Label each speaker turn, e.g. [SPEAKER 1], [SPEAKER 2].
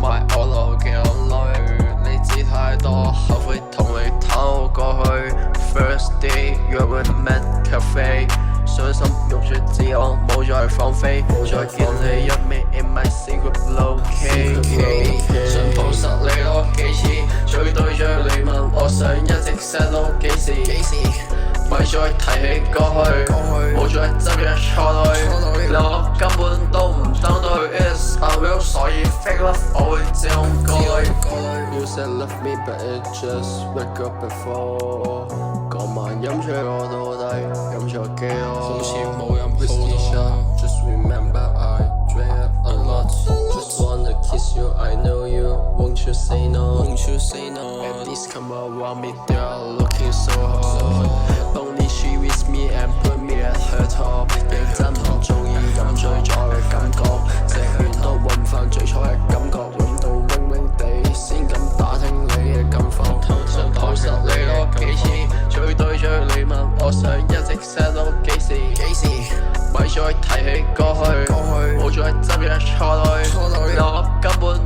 [SPEAKER 1] 埋我流嘅眼淚，你知太多後悔同你談過去。First day 約會 Met Cafe， 傷心欲絕自我，冇再放飛，再見你一面 in my secret location。想抱實你多幾次，最對着你問，我想一直 set 到幾時？咪再提起過去，冇再執着錯對，我根本都唔登對。It's a real， 所以 fake love 我會這樣過濾。You said love me but it just wake up before。嗰晚飲醉我到底飲咗幾多？好似冇飲好多。Just remember I drank a lot。Just wanna kiss you, I know you. Won't you say no? Won't you say no? At least come around me, they are looking so hot。Only she with me and put me at her top。認真唔中意飲醉咗嘅感覺，隻血都揾唔返最初嘅感覺，飲到暈暈地先敢打聽你嘅近況。想抱實你多幾次，最對着你問，我想一直 set 到幾時？咪再提起過去，冇再執着錯對，我根本